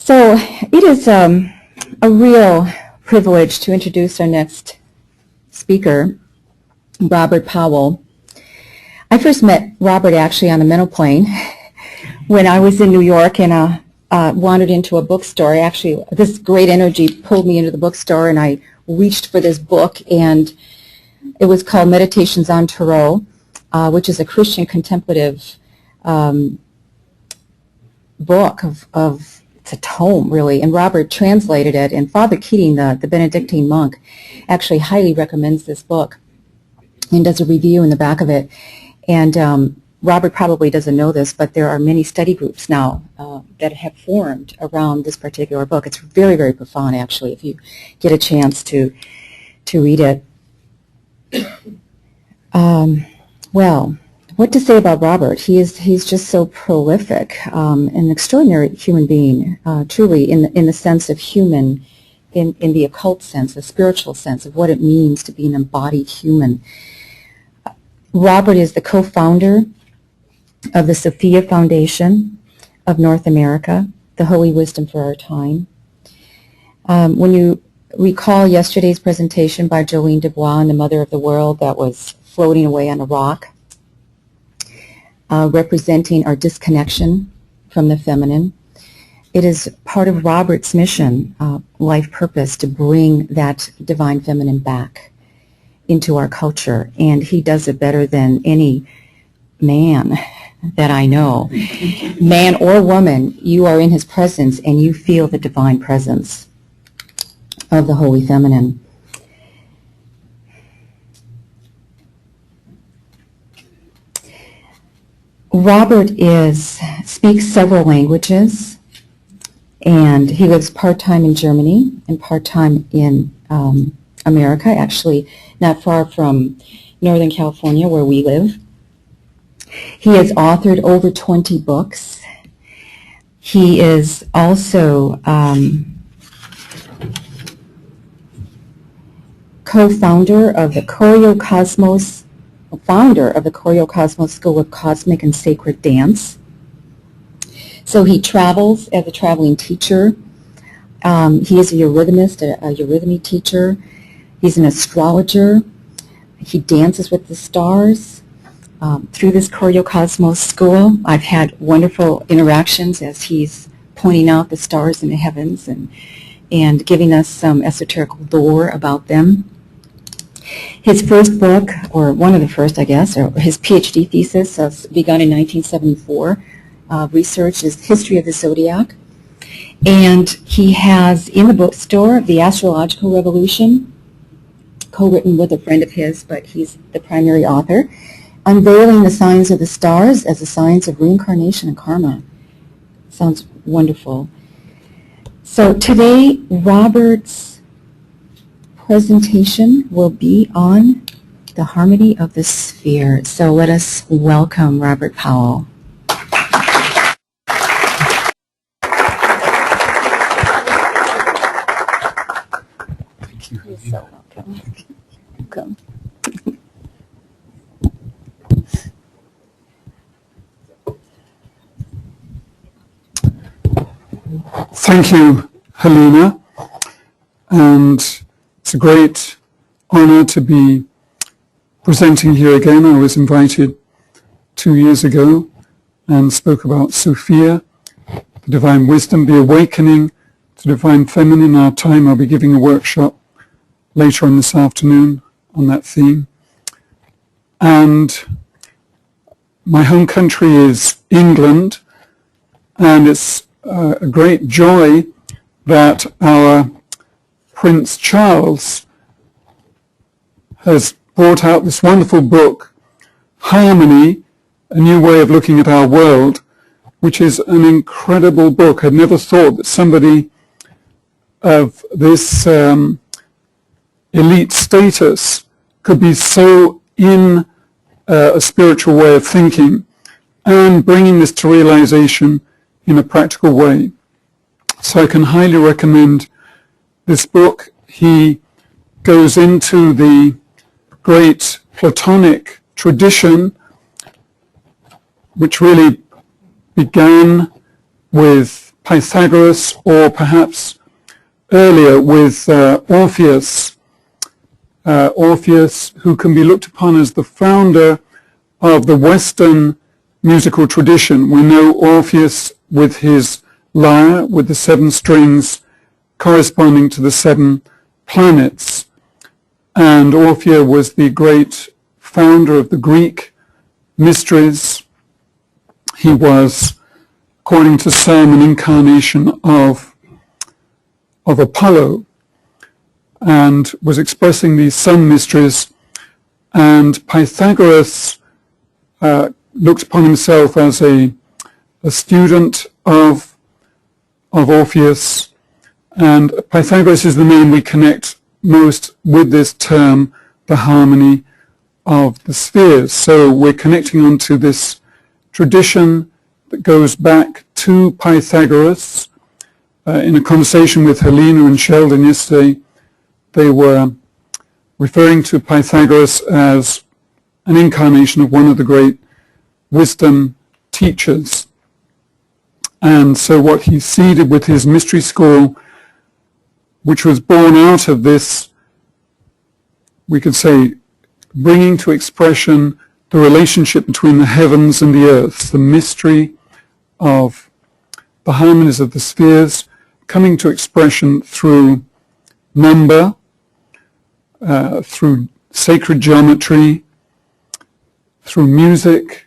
So it is a real privilege to introduce our next speaker, Robert Powell. I first met Robert actually on the mental plane when I was in New York and wandered into a bookstore. Actually, this great energy pulled me into the bookstore, and I reached for this book, and it was called Meditations on Tarot, which is a Christian contemplative book of it's a tome, really, and Robert translated it, and Father Keating, the Benedictine monk, actually highly recommends this book and does a review in the back of it. And Robert probably doesn't know this, but there are many study groups now that have formed around this particular book. It's very, very profound, actually, if you get a chance to read it. Well, what to say about Robert? He's just so prolific, an extraordinary human being, truly in the sense of human, in the occult sense, the spiritual sense of what it means to be an embodied human. Robert is the co-founder of the Sophia Foundation of North America, the Holy Wisdom for Our Time. When you recall yesterday's presentation by Jolene Dubois and the Mother of the World that was floating away on a rock, representing our disconnection from the feminine. It is part of Robert's mission, life purpose, to bring that divine feminine back into our culture, and he does it better than any man that I know. Man or woman, you are in his presence and you feel the divine presence of the Holy Feminine. Robert speaks several languages, and he lives part-time in Germany and part-time in America, actually not far from Northern California where we live. He has authored over 20 books. He is also co-founder of the founder of the Choreocosmos School of Cosmic and Sacred Dance. So he travels as a traveling teacher. He is a eurythmist, a eurythmy teacher. He's an astrologer. He dances with the stars. Through this Choreocosmos School, I've had wonderful interactions as he's pointing out the stars in the heavens and giving us some esoteric lore about them. His first book, or one of the first, I guess, or his PhD thesis, begun in 1974, research is History of the Zodiac. And he has in the bookstore The Astrological Revolution, co-written with a friend of his, but he's the primary author, Unveiling the Signs of the Stars as the Signs of Reincarnation and Karma. Sounds wonderful. So today, Robert's presentation will be on the harmony of the sphere. So let us welcome Robert Powell. Thank you. You're so welcome. Welcome. Thank you, Helena, and it's a great honor to be presenting here again. I was invited 2 years ago and spoke about Sophia, the divine wisdom, the awakening to divine feminine in our time. I'll be giving a workshop later on this afternoon on that theme. And my home country is England, and it's a great joy that our Prince Charles has brought out this wonderful book, Harmony, A New Way of Looking at Our World, which is an incredible book. I'd never thought that somebody of this elite status could be so in a spiritual way of thinking and bringing this to realization in a practical way. So I can highly recommend this book. He goes into the great Platonic tradition, which really began with Pythagoras, or perhaps earlier with Orpheus. Orpheus, who can be looked upon as the founder of the Western musical tradition. We know Orpheus with his lyre, with the 7 strings corresponding to the 7 planets. And Orpheus was the great founder of the Greek mysteries. He was, according to some, an incarnation of Apollo, and was expressing these sun mysteries. And Pythagoras looked upon himself as a student of Orpheus, and Pythagoras is the name we connect most with this term, the harmony of the spheres. So we're connecting onto this tradition that goes back to Pythagoras. In a conversation with Helena and Sheldon yesterday, they were referring to Pythagoras as an incarnation of one of the great wisdom teachers. And so what he seeded with his mystery school, which was born out of this, we could say, bringing to expression the relationship between the heavens and the earth, the mystery of the harmonies of the spheres coming to expression through number, through sacred geometry, through music,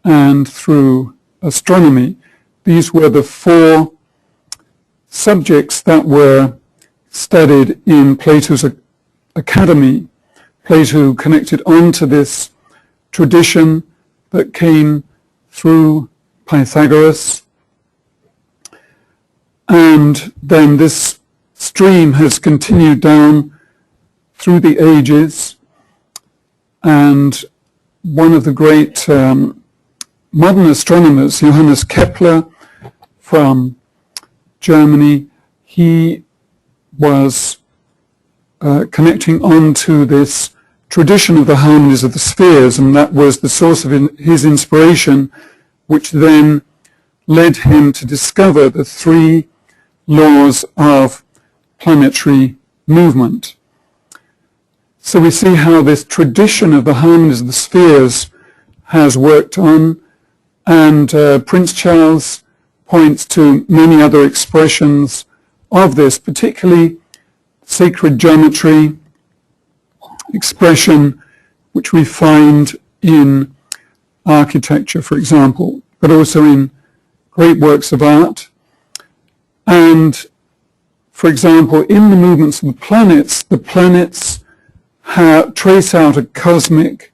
and through astronomy. These were the 4 subjects that were studied in Plato's academy. Plato connected onto this tradition that came through Pythagoras, and then this stream has continued down through the ages, and one of the great modern astronomers, Johannes Kepler from Germany, he was connecting on to this tradition of the harmonies of the spheres, and that was the source of his inspiration, which then led him to discover the 3 laws of planetary movement. So we see how this tradition of the harmonies of the spheres has worked on, and Prince Charles points to many other expressions of this, particularly sacred geometry expression, which we find in architecture, for example, but also in great works of art. And, for example, in the movements of the planets trace out a cosmic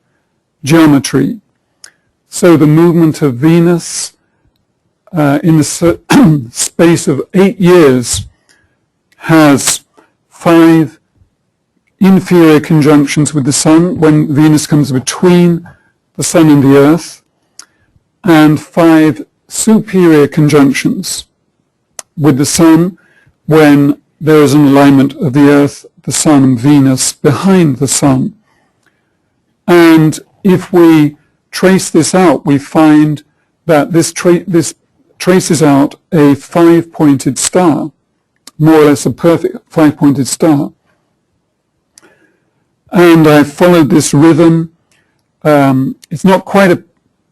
geometry. So the movement of Venus in the space of 8 years has 5 inferior conjunctions with the Sun when Venus comes between the Sun and the Earth, and 5 superior conjunctions with the Sun when there is an alignment of the Earth, the Sun, and Venus behind the Sun. And if we trace this out, we find that this traces out a 5-pointed star, more or less a perfect 5-pointed star. And I followed this rhythm. It's not quite a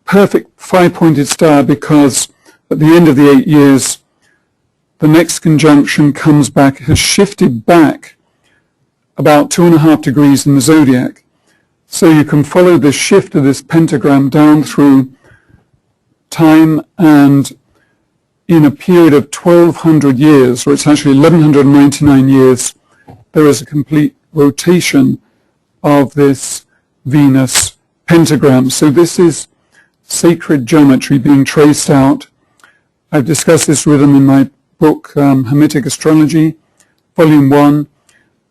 perfect 5-pointed star because at the end of the 8 years, the next conjunction comes back, has shifted back about 2.5 degrees in the zodiac. So you can follow the shift of this pentagram down through time, and in a period of 1,200 years, or it's actually 1,199 years, there is a complete rotation of this Venus pentagram. So this is sacred geometry being traced out. I've discussed this rhythm in my book, Hermetic Astrology, Volume 1,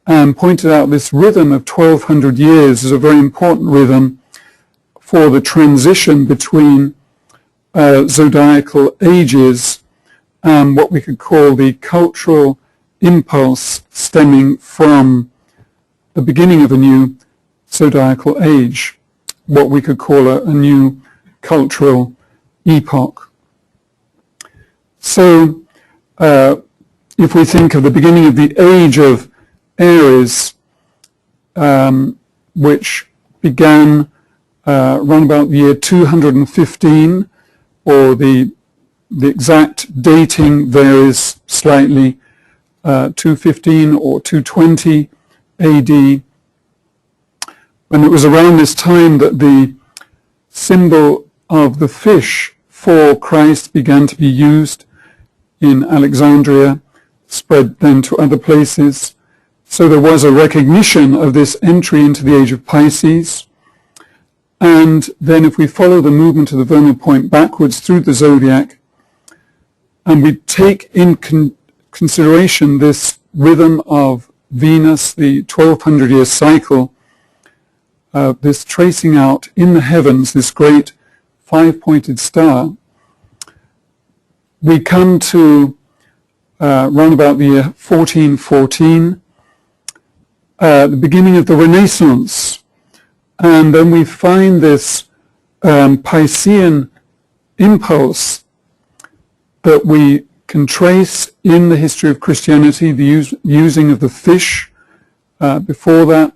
and pointed out this rhythm of 1,200 years is a very important rhythm for the transition between zodiacal ages and what we could call the cultural impulse stemming from the beginning of a new zodiacal age, what we could call a new cultural epoch. So if we think of the beginning of the age of Aries, which began around about the year 215, or the exact dating varies slightly, 215 or 220 AD. And it was around this time that the symbol of the fish for Christ began to be used in Alexandria, spread then to other places. So there was a recognition of this entry into the age of Pisces. And then if we follow the movement of the vernal point backwards through the zodiac, and we take in consideration this rhythm of Venus, the 1200-year cycle, this tracing out in the heavens, this great five-pointed star, we come to round about the year 1414, the beginning of the Renaissance. And then we find this Piscean impulse that we can trace in the history of Christianity, the using of the fish. Before that,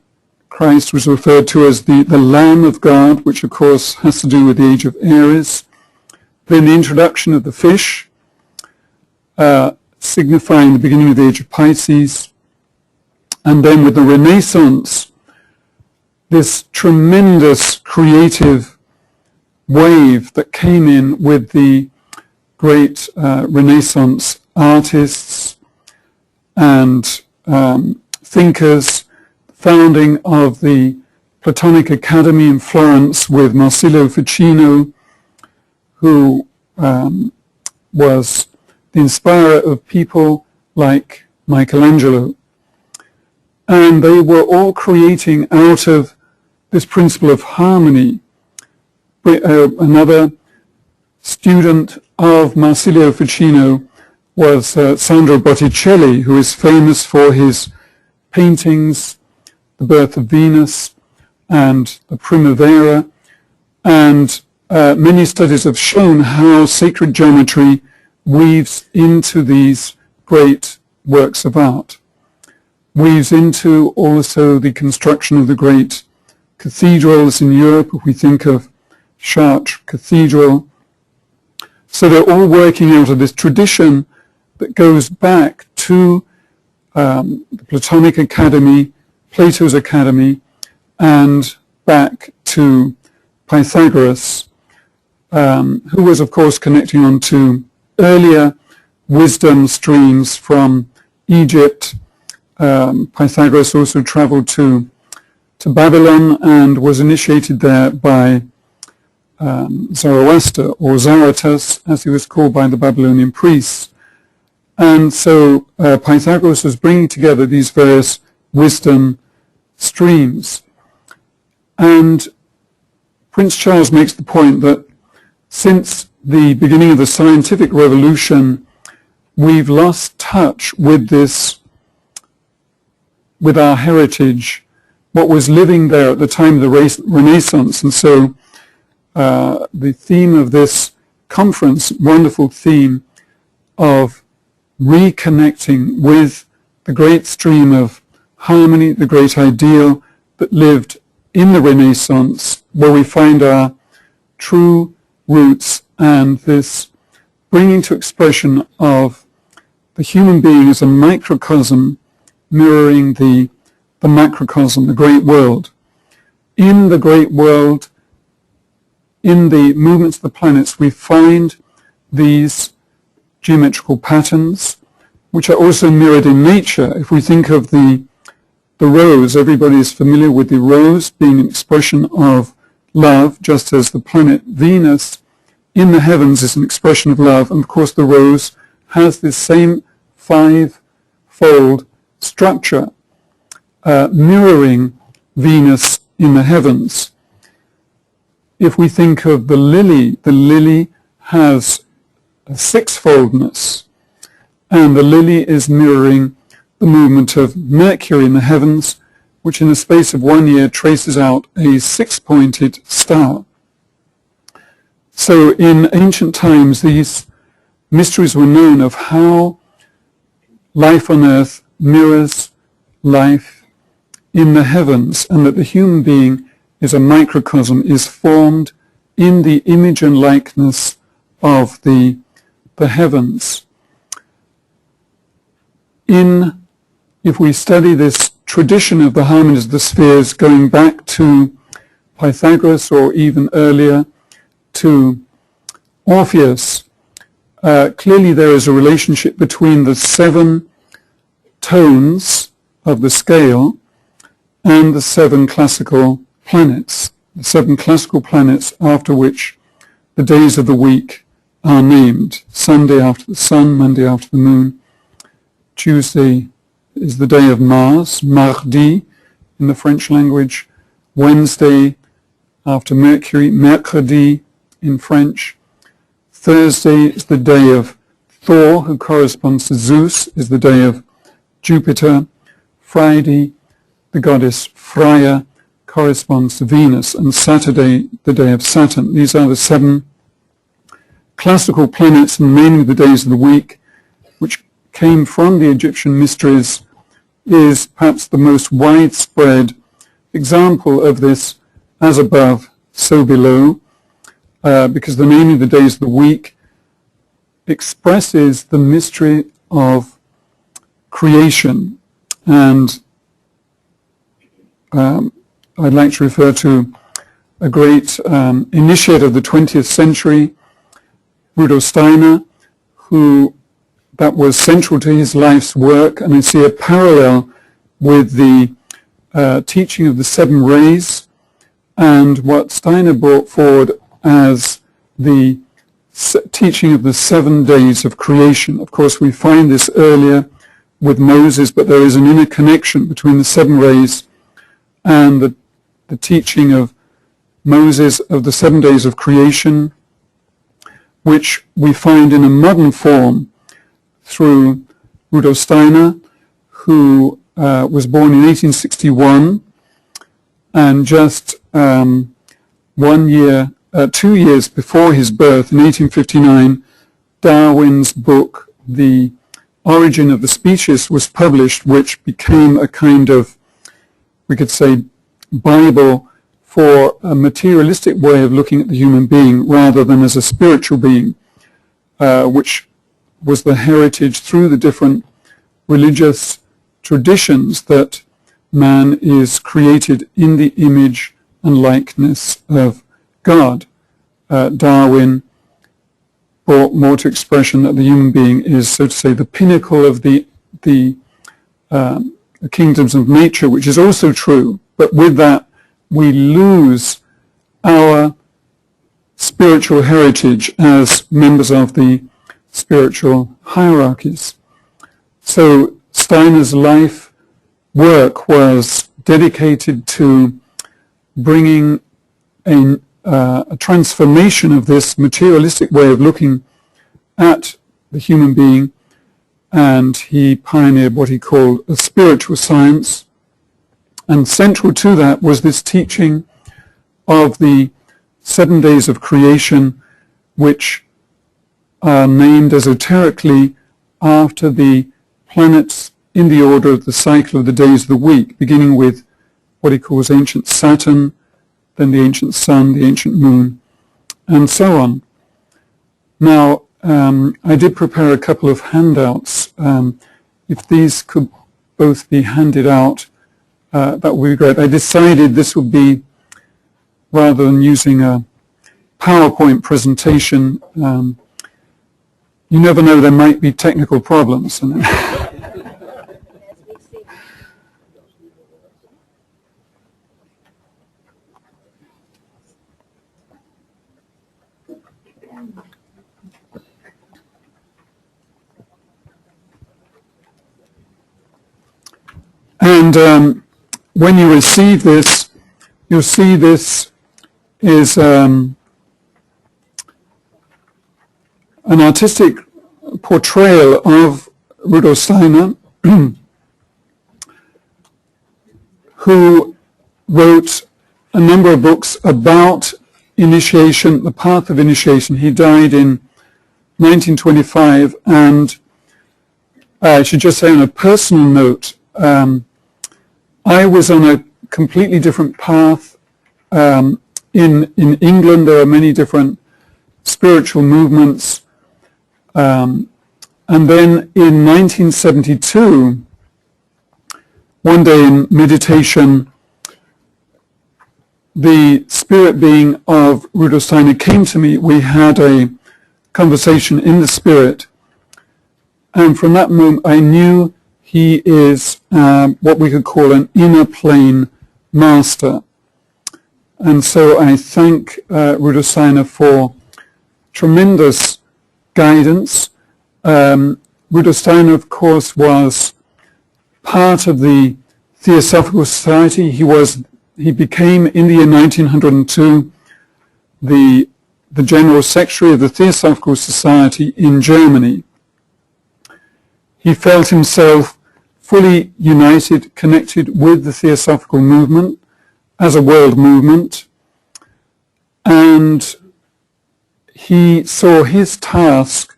Christ was referred to as the Lamb of God, which of course has to do with the age of Aries. Then the introduction of the fish, signifying the beginning of the age of Pisces. And then with the Renaissance, this tremendous creative wave that came in with the great Renaissance artists and thinkers, founding of the Platonic Academy in Florence with Marsilio Ficino, who was the inspirer of people like Michelangelo. And they were all creating out of this principle of harmony. Another student of Marsilio Ficino was Sandro Botticelli, who is famous for his paintings, The Birth of Venus and the Primavera, and many studies have shown how sacred geometry weaves into these great works of art, weaves into also the construction of the great cathedrals in Europe. If we think of Chartres Cathedral, so they're all working out of this tradition that goes back to the Platonic Academy, Plato's Academy, and back to Pythagoras, who was of course connecting on to earlier wisdom streams from Egypt. Pythagoras also traveled to Babylon and was initiated there by Zoroaster, or Zarathus, as he was called by the Babylonian priests. And so Pythagoras was bringing together these various wisdom streams. And Prince Charles makes the point that since the beginning of the scientific revolution, we've lost touch with this, with our heritage, what was living there at the time of the Renaissance. And so the theme of this conference, wonderful theme of reconnecting with the great stream of harmony, the great ideal that lived in the Renaissance, where we find our true roots, and this bringing to expression of the human being as a microcosm mirroring the macrocosm, the great world. In the great world, in the movements of the planets, we find these geometrical patterns, which are also mirrored in nature. If we think of the rose, everybody is familiar with the rose being an expression of love, just as the planet Venus in the heavens is an expression of love. And of course the rose has this same five-fold structure, mirroring Venus in the heavens. If we think of the lily has a six-foldness, and the lily is mirroring the movement of Mercury in the heavens, which in the space of 1 year traces out a six-pointed star. So in ancient times, these mysteries were known of how life on earth mirrors life in the heavens, and that the human being is a microcosm, is formed in the image and likeness of the heavens. If we study this tradition of the harmonies of the spheres going back to Pythagoras or even earlier to Orpheus, clearly there is a relationship between the 7 tones of the scale and the 7 classical planets. The 7 classical planets after which the days of the week are named. Sunday after the sun, Monday after the moon. Tuesday is the day of Mars, mardi in the French language. Wednesday after Mercury, mercredi in French. Thursday is the day of Thor, who corresponds to Zeus, is the day of Jupiter. Friday, the goddess Freya, corresponds to Venus, and Saturday, the day of Saturn. These are the 7 classical planets and mainly the days of the week, which came from the Egyptian mysteries, is perhaps the most widespread example of this as above, so below, because the naming of the days of the week expresses the mystery of creation. And I'd like to refer to a great initiator of the 20th century, Rudolf Steiner, who that was central to his life's work, and I see a parallel with the teaching of the 7 rays and what Steiner brought forward as the teaching of the 7 days of creation. Of course, we find this earlier with Moses, but there is an inner connection between the 7 rays and the teaching of Moses of the 7 days of creation, which we find in a modern form through Rudolf Steiner, who was born in 1861, and just 2 years before his birth, in 1859, Darwin's book, The Origin of the Species, was published, which became a kind of, we could say, Bible for a materialistic way of looking at the human being rather than as a spiritual being, which was the heritage through the different religious traditions that man is created in the image and likeness of God. Darwin brought more to expression that the human being is, so to say, the pinnacle of the kingdoms of nature, which is also true, but with that we lose our spiritual heritage as members of the spiritual hierarchies. So Steiner's life work was dedicated to bringing a transformation of this materialistic way of looking at the human being, and he pioneered what he called a spiritual science. And central to that was this teaching of the 7 days of creation, which are named esoterically after the planets in the order of the cycle of the days of the week, beginning with what he calls ancient Saturn, then the ancient sun, the ancient moon, and so on. Now, I did prepare a couple of handouts. If these could both be handed out, that would be great. I decided this would be, rather than using a PowerPoint presentation, you never know, there might be technical problems. And when you receive this, you'll see this is an artistic portrayal of Rudolf Steiner, who wrote a number of books about initiation, the path of initiation. He died in 1925, and I should just say on a personal note, I was on a completely different path. In England, there are many different spiritual movements. And then in 1972, one day in meditation, the spirit being of Rudolf Steiner came to me. We had a conversation in the spirit. And from that moment, I knew he is what we could call an inner plane master. And so I thank Rudolf Steiner for tremendous guidance. Rudolf Steiner, of course, was part of the Theosophical Society. He became, in the year 1902, the General Secretary of the Theosophical Society in Germany. He felt himself fully united, connected with the Theosophical movement as a world movement, and he saw his task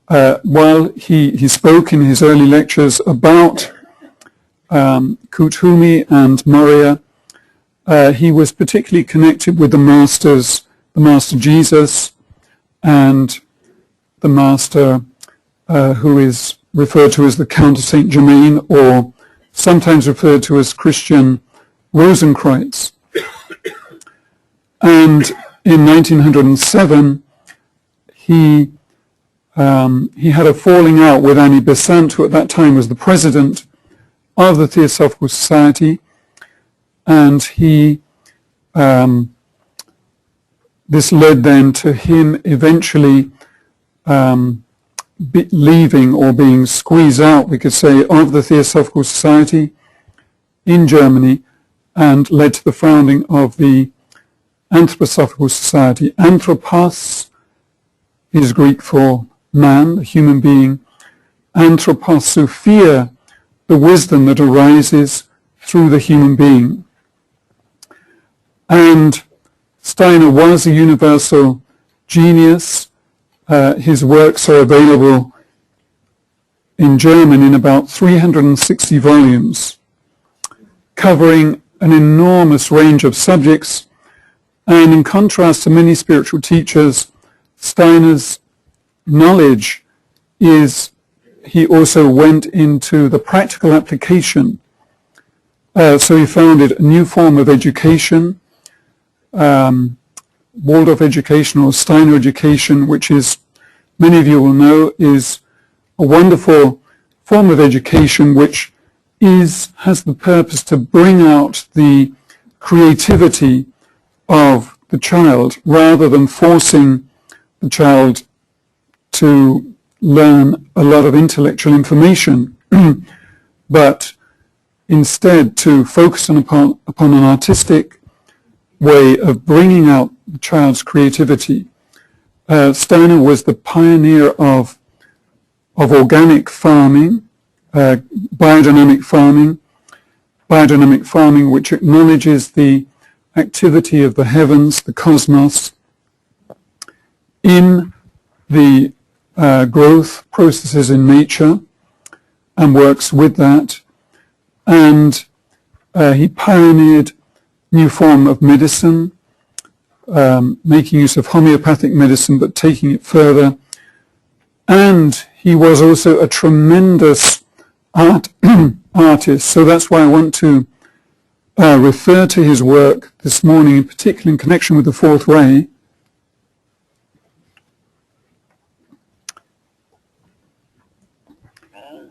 while he spoke in his early lectures about Kuthumi and Moria. He was particularly connected with the masters, the Master Jesus, and the Master who is referred to as the Count of Saint Germain, or sometimes referred to as Christian Rosenkreuz. And in 1907, he had a falling out with Annie Besant, who at that time was the president of the Theosophical Society, and this led then to him eventually leaving, or being squeezed out, we could say, of the Theosophical Society in Germany, and led to the founding of the Anthroposophical Society. Anthropos is Greek for man, the human being. Anthropos, Sophia, the wisdom that arises through the human being. And Steiner was a universal genius. His works are available in German in about 360 volumes, covering an enormous range of subjects. And in contrast to many spiritual teachers, Steiner's knowledge is, he also went into the practical application. So he founded a new form of education, Waldorf education or Steiner education, which is, many of you will know, is a wonderful form of education which has the purpose to bring out the creativity of the child rather than forcing the child to learn a lot of intellectual information, but instead to focus upon an artistic way of bringing out the child's creativity. Steiner was the pioneer of organic farming, biodynamic farming which acknowledges the activity of the heavens, the cosmos, in the growth processes in nature, and works with that. And he pioneered new form of medicine, making use of homeopathic medicine but taking it further. And he was also a tremendous artist. So that's why I want to refer to his work this morning, in particular in connection with the Fourth Ray.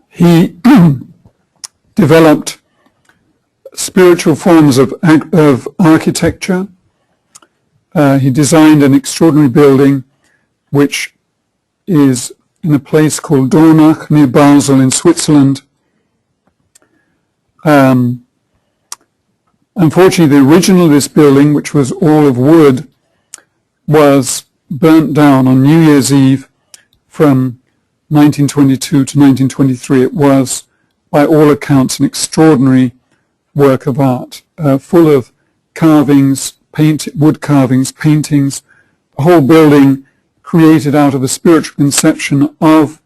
He developed spiritual forms of architecture. He designed an extraordinary building which is in a place called Dornach near Basel in Switzerland. Unfortunately, the original of this building, which was all of wood, was burnt down on New Year's Eve from 1922 to 1923. It was, by all accounts, an extraordinary work of art, full of carvings, wood carvings, paintings, a whole building created out of a spiritual conception of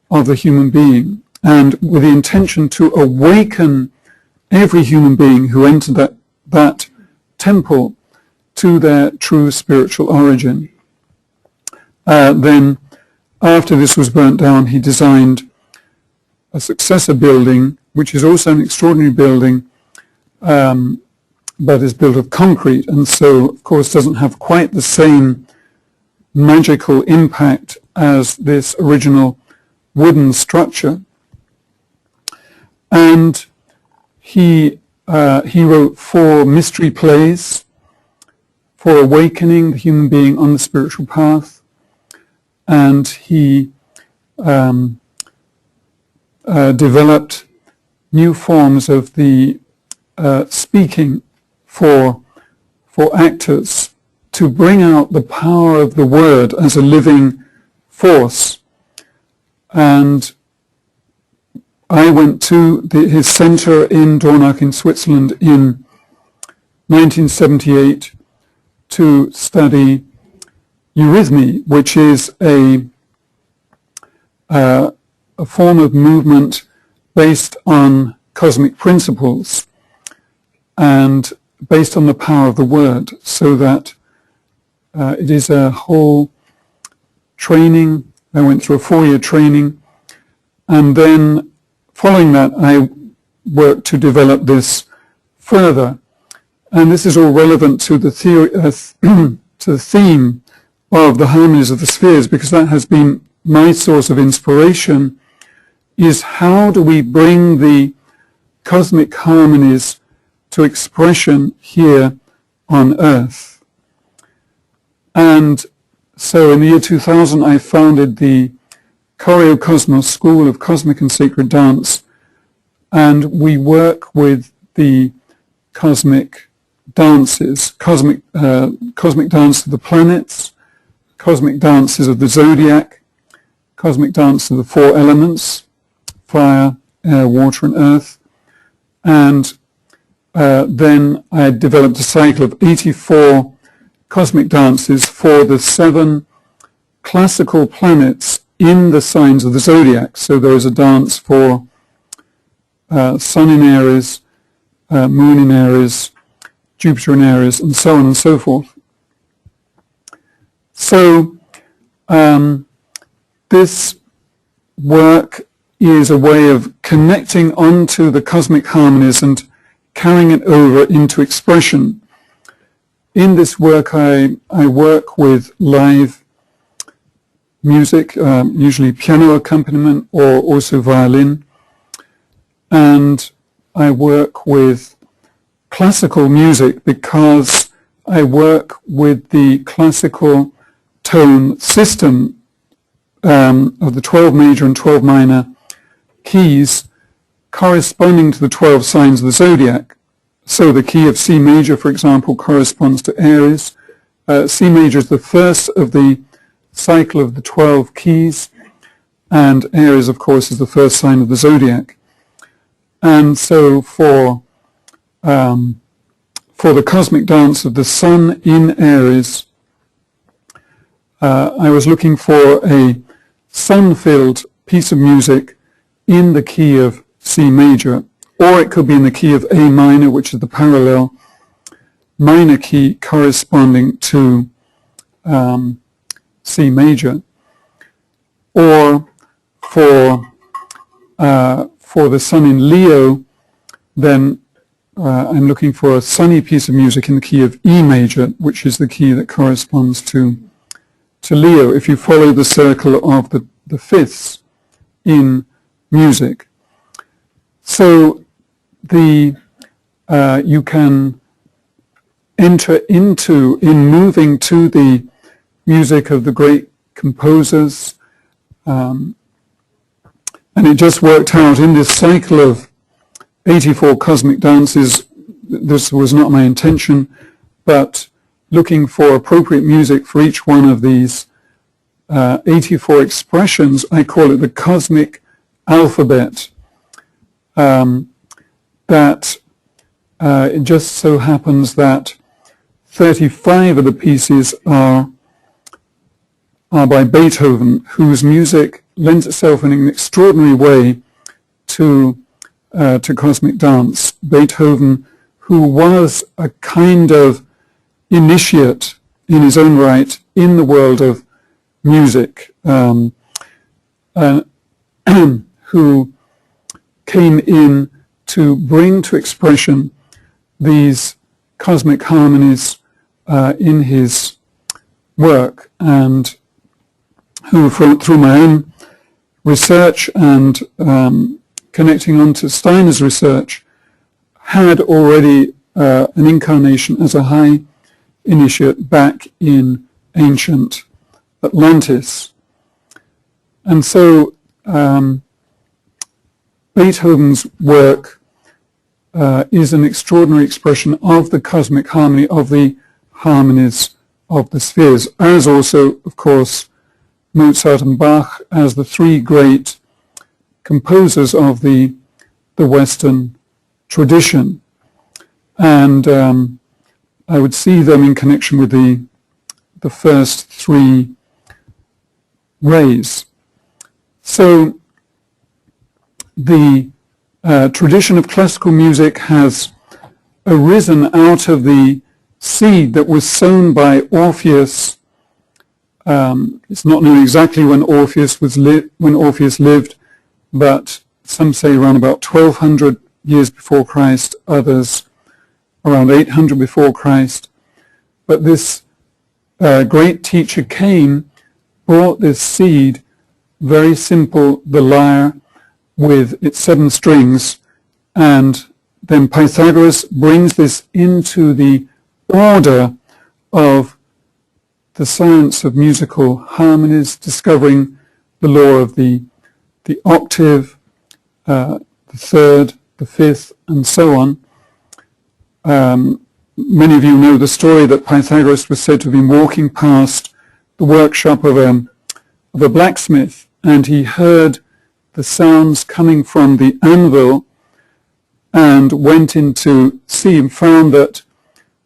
the human being. and with the intention to awaken every human being who entered that temple to their true spiritual origin. Then, after this was burnt down, he designed a successor building, which is also an extraordinary building, but is built of concrete, and so, of course, doesn't have quite the same magical impact as this original wooden structure. And he wrote 4 mystery plays for awakening the human being on the spiritual path, and he developed new forms of the speaking for actors to bring out the power of the word as a living force. And I went to his center in Dornach in Switzerland in 1978 to study eurythmy, which is a form of movement based on cosmic principles and based on the power of the word, so that it is a whole training. I went through a 4-year training, and then following that I worked to develop this further. And this is all relevant to the theory, to the theme of the harmonies of the spheres, because that has been my source of inspiration, is how do we bring the cosmic harmonies to expression here on Earth. And so in the year 2000 I founded the Choreocosmos School of Cosmic and Sacred Dance, and we work with the cosmic dances, cosmic dance of the planets, cosmic dances of the zodiac, cosmic dance of the 4 elements, fire, air, water and earth. And then I developed a cycle of 84 cosmic dances for the 7 classical planets in the signs of the zodiac. So there is a dance for Sun in Aries, Moon in Aries, Jupiter in Aries, and so on and so forth. So this work is a way of connecting onto the cosmic harmonies and carrying it over into expression. In this work I work with live music, usually piano accompaniment or also violin, and I work with classical music because I work with the classical tone system of the 12 major and 12 minor keys corresponding to the 12 signs of the zodiac. So the key of C major, for example, corresponds to Aries. C major is the first of the cycle of the 12 keys, and Aries, of course, is the first sign of the zodiac. And so for the cosmic dance of the Sun in Aries, I was looking for a sun-filled piece of music in the key of C major, or it could be in the key of A minor, which is the parallel minor key corresponding to C major, or for the Sun in Leo, then I'm looking for a sunny piece of music in the key of E major, which is the key that corresponds to Leo, if you follow the circle of the fifths in music. So you can enter into, in moving to the music of the great composers, and it just worked out in this cycle of 84 cosmic dances. This was not my intention, but looking for appropriate music for each one of these 84 expressions, I call it the cosmic alphabet. It just so happens that 35 of the pieces are by Beethoven, whose music lends itself in an extraordinary way to cosmic dance. Beethoven, who was a kind of initiate in his own right in the world of music, who came in to bring to expression these cosmic harmonies in his work, and who, through my own research and connecting on to Steiner's research, had already an incarnation as a high initiate back in ancient Atlantis. And so Beethoven's work is an extraordinary expression of the cosmic harmony, of the harmonies of the spheres, as also, of course, Mozart and Bach as the three great composers of the Western tradition. And I would see them in connection with the first three rays. So the tradition of classical music has arisen out of the seed that was sown by Orpheus. It's not known exactly when Orpheus lived, but some say around about 1200 years before Christ, others around 800 before Christ. But this great teacher came, brought this seed, very simple, the lyre with its 7 strings, and then Pythagoras brings this into the order of the science of musical harmonies, discovering the law of the octave, the third, the fifth, and so on. Many of you know the story that Pythagoras was said to have been walking past the workshop of a blacksmith, and he heard the sounds coming from the anvil, and went in to see and found that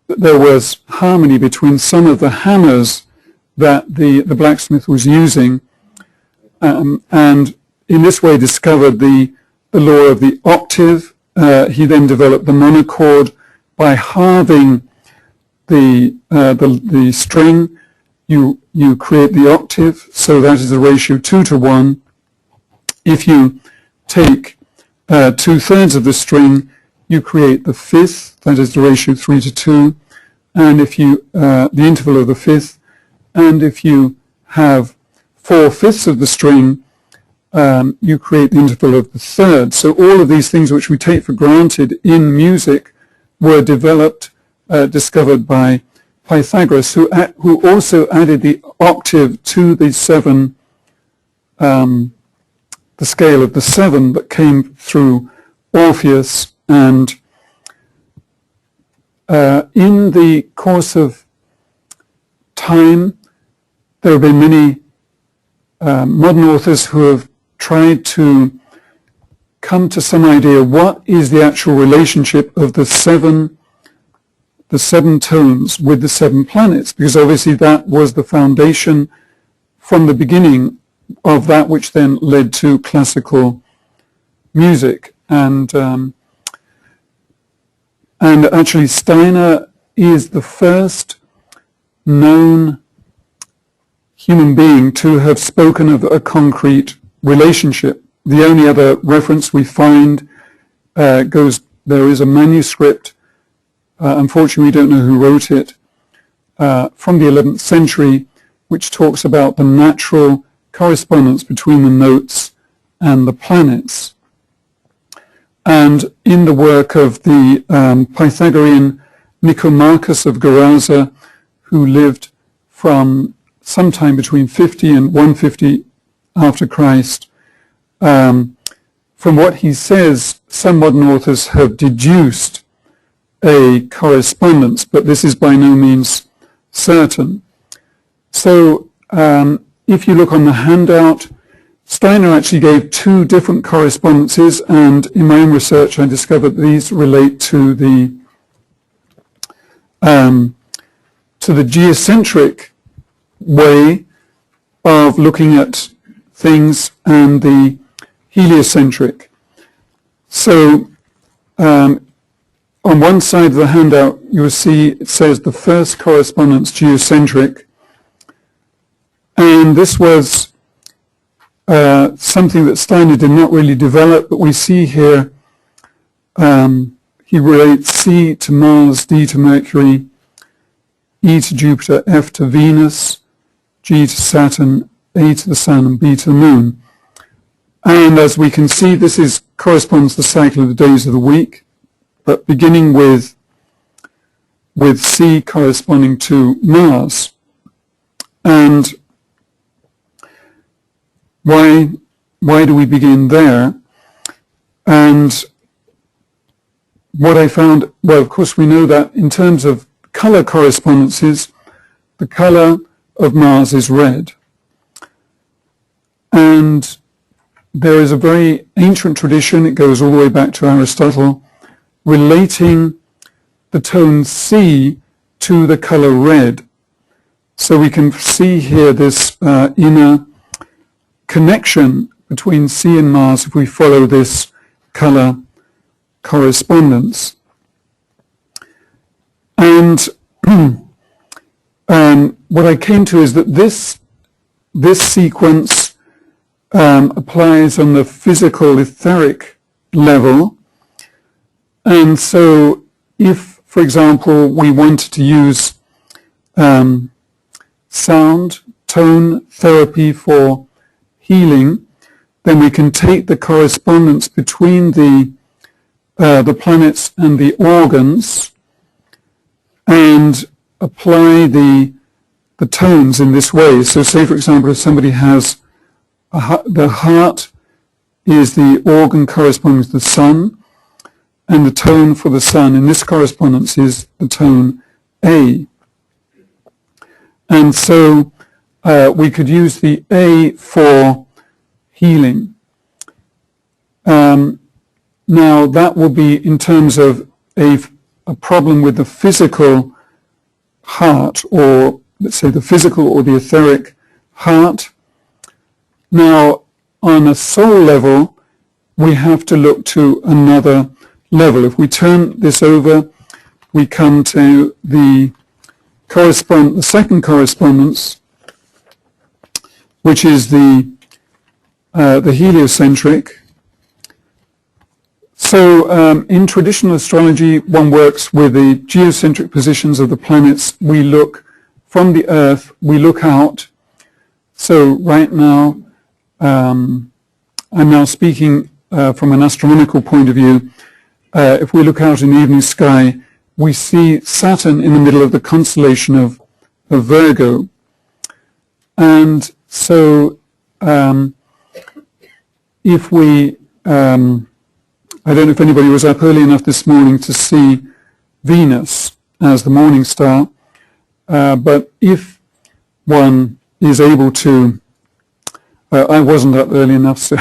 there was harmony between some of the hammers that the blacksmith was using, and in this way discovered the law of the octave. He then developed the monochord by halving the string. You create the octave, so that is a ratio 2-to-1. If you take 2/3 of the string, you create the fifth, that is the ratio 3-to-2, and if you the interval of the fifth, and if you have 4/5 of the string, you create the interval of the third. So all of these things which we take for granted in music were developed, discovered by Pythagoras, who also added the octave to the 7, the scale of the 7 that came through Orpheus. And in the course of time, there have been many modern authors who have tried to come to some idea what is the actual relationship of the seven tones with the 7 planets, because obviously that was the foundation from the beginning of that which then led to classical music. And actually Steiner is the first known human being to have spoken of a concrete relationship. The only other reference we find there is a manuscript, unfortunately we don't know who wrote it, from the 11th century, which talks about the natural correspondence between the notes and the planets. And in the work of the Pythagorean Nicomachus of Gerasa, who lived from sometime between 50 and 150 after Christ, from what he says, some modern authors have deduced a correspondence, but this is by no means certain. So if you look on the handout, Steiner actually gave 2 different correspondences, and in my own research I discovered these relate to the geocentric way of looking at things and the heliocentric. So on one side of the handout, you will see it says the first correspondence geocentric. And this was something that Steiner did not really develop, but we see here he relates C to Mars, D to Mercury, E to Jupiter, F to Venus, G to Saturn, A to the Sun, and B to the Moon. And as we can see, this corresponds to the cycle of the days of the week, but beginning with C corresponding to Mars. And why do we begin there? And what I found, well, of course, we know that in terms of color correspondences, the color of Mars is red. And there is a very ancient tradition, it goes all the way back to Aristotle, relating the tone C to the color red. So we can see here this inner connection between C and Mars if we follow this color correspondence. And what I came to is that this sequence applies on the physical etheric level. And so if, for example, we wanted to use sound, tone therapy for healing, then we can take the correspondence between the planets and the organs and apply the tones in this way. So say, for example, if somebody has the heart is the organ corresponding to the sun, and the tone for the sun in this correspondence is the tone A. And so we could use the A for healing. Now that will be in terms of a problem with the physical heart, or let's say the physical or the etheric heart. Now on a soul level, we have to look to another level. If we turn this over, we come to the second correspondence, which is the heliocentric. So in traditional astrology, one works with the geocentric positions of the planets. We look from the Earth, we look out. So right now, I'm now speaking from an astronomical point of view. If we look out in the evening sky, we see Saturn in the middle of the constellation of Virgo. And so if we, I don't know if anybody was up early enough this morning to see Venus as the morning star, but if one is able to, I wasn't up early enough, so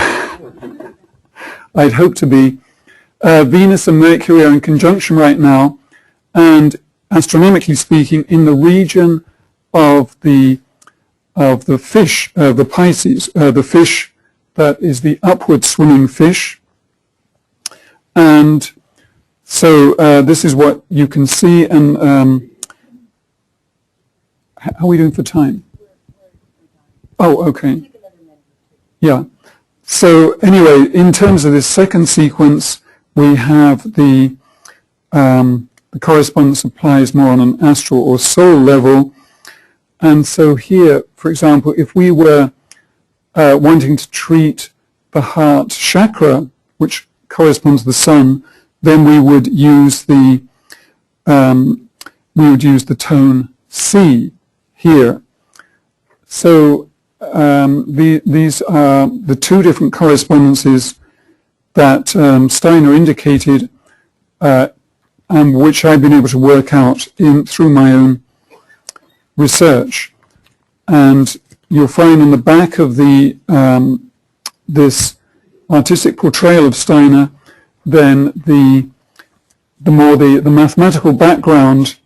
I'd hope to be. Venus and Mercury are in conjunction right now, and astronomically speaking, in the region of the fish, the Pisces, the fish that is the upward swimming fish. And so this is what you can see. And how are we doing for time? Oh, okay. Yeah. So anyway, in terms of this second sequence, we have the correspondence applies more on an astral or soul level. And so here, for example, if we were wanting to treat the heart chakra, which corresponds to the sun, then we would use the tone C here. So these are the two different correspondences that Steiner indicated, and which I've been able to work out through my own research. And you'll find on the back of this artistic portrayal of Steiner, then the mathematical background,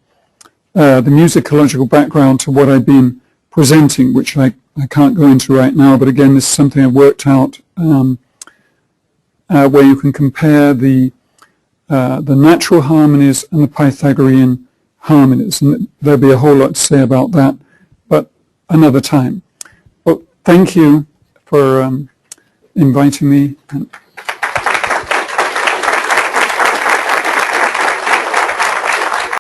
the musicological background to what I've been presenting, which I can't go into right now, but again, this is something I've worked out. where you can compare the natural harmonies and the Pythagorean harmonies. And there'll be a whole lot to say about that, but another time. Well, thank you for inviting me. And